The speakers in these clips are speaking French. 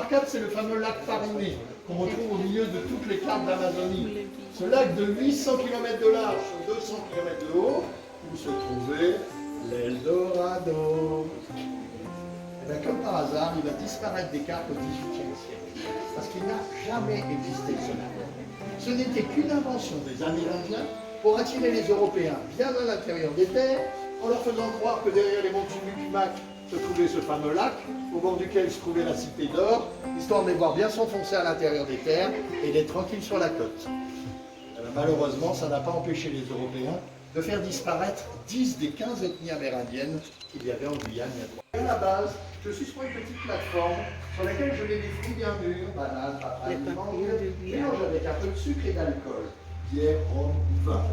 remarquable, c'est le fameux lac Parime, qu'on retrouve au milieu de toutes les cartes d'Amazonie. Ce lac de 800 km de large sur 200 km de haut, où se trouvait l'Eldorado. Et bien, comme par hasard, il va disparaître des cartes au XVIIIe siècle, parce qu'il n'a jamais existé ce lac. Ce n'était qu'une invention des Amérindiens pour attirer les Européens bien à l'intérieur des terres, en leur faisant croire que derrière les montagnes du Cumac se trouvait ce fameux lac, au bord duquel se trouvait la cité d'or, histoire de les voir bien s'enfoncer à l'intérieur des terres et d'être tranquilles sur la côte. Malheureusement, ça n'a pas empêché les Européens de faire disparaître 10 des 15 ethnies amérindiennes qu'il y avait en Guyane il y a 3 ans. À la base, je suis sur une petite plateforme sur laquelle je mets des fruits bien mûrs, bananes, papayes, mangues, mélangés avec un peu de sucre et d'alcool, bière, rhum ou vin.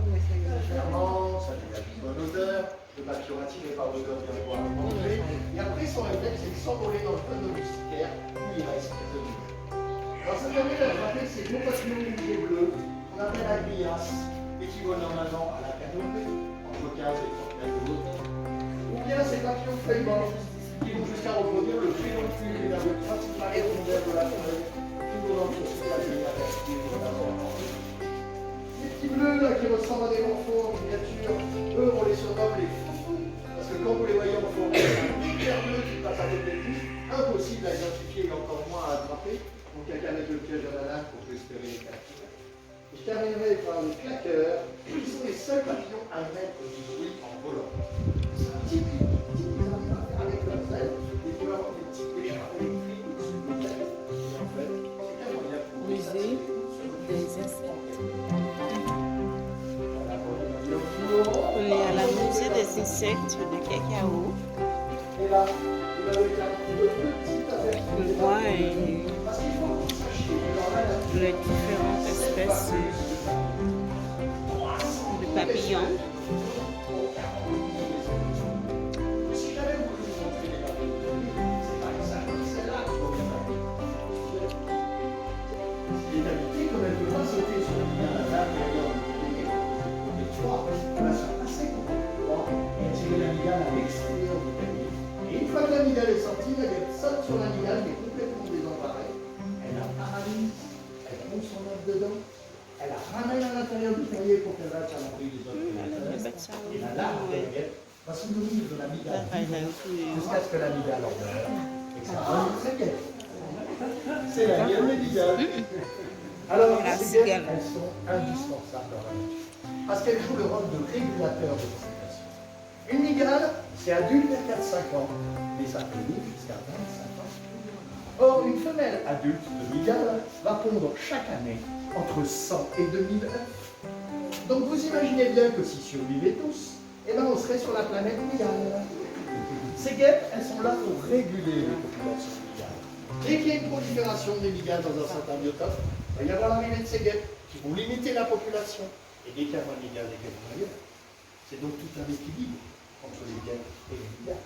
Ferment, ça dégage une bonne odeur, le bacchioratine n'est pas odeur bien pouvoir le manger, et après son réflexe, c'est de s'envoler dans le tonneau moustiquaire où il reste prisonnier. Alors ça permet d'attraper ces gros papillons mouillés bleus qu'on appelle agrias, équivalent maintenant à la canopée, entre 15 et 30 mètres de ou bien ces papillons feuilles mortes qui vont jusqu'à reproduire le pédoncule et la principale rondelle de la feuille, toujours dans le cycle alimentaire d'abord. Les petits bleus là qui ressemblent à des morphos en miniature, eux on les surnomme les foufous, parce que quand vous les voyez en forêt, c'est un hyper bleu qui passe à côté de vous, impossible à identifier et encore moins à attraper, donc il y a qu'à mettre le piège à la lame pour espérer les capturer. Je terminerai par les claqueurs, qui sont les seuls papillons à mettre du bruit en volant. C'est un petit avec leur aile, et vous avoir des petits échappés électriques au-dessus de la tête. Et en fait, c'est un moyen pour Musée des insectes. On est à la musée des insectes de Cacao. Et là, vous avez une petite aperçu. On voit les différentes espèces de papillons. Si jamais vous voulez vous montrer les papillons, c'est pas exactement celle-là qu'il faut bien faire. Ce qui est habité, comme elle ne peut pas sauter sur le lien à l'intérieur du toit, elle va se passer complètement et tirer l'amygdale à l'extérieur du panier. Et une fois que l'amygdale est sortie, la guêpe saute sur l'amygdale, mais complètement désemparée. Elle la paralyse, elle prend son œuf dedans, elle la ramène à l'intérieur du panier pour qu'elle reste à l'abri des autres prédateurs. Et la larve de la guêpe va se nourrir de l'amygdale jusqu'à ce que l'amygdale en meure et que ça donne sa guêpe. C'est la guêpe médicale. Alors, ces guêpes, elles sont indispensables dans la nature parce qu'elles jouent le rôle de régulateur de population. Une mygale, c'est adulte vers 4-5 ans, mais ça peut vivre jusqu'à 25 ans. Or, une femelle adulte de mygale va pondre chaque année entre 100 et 2000 œufs. Donc vous imaginez bien que si survivaient tous, eh ben on serait sur la planète mygale. Ces guêpes, elles sont là pour réguler les populations de mygales. Dès qu'il y a une prolifération des mygales dans un certain biotope, il va y avoir l'arrivée de ces guêpes qui vont limiter la population. Et dès qu'il y a moins de mygales, des guêpes vont ailleurs. C'est donc tout un équilibre entre les guêpes et les mygales.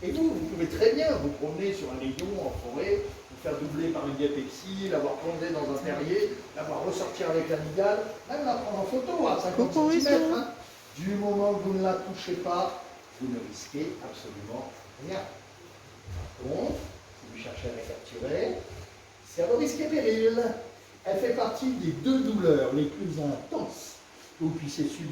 Et vous pouvez très bien vous promener sur un lion en forêt, vous faire doubler par une guêpe exil, l'avoir plongé dans un terrier, l'avoir ressortir avec la mygale, même la prendre en photo à 50 cm. Hein. Du moment que vous ne la touchez pas, vous ne risquez absolument rien. Par contre, si vous cherchez à la capturer, c'est à vos risques et périls. Elle fait partie des 2 douleurs les plus intenses que vous puissiez subir.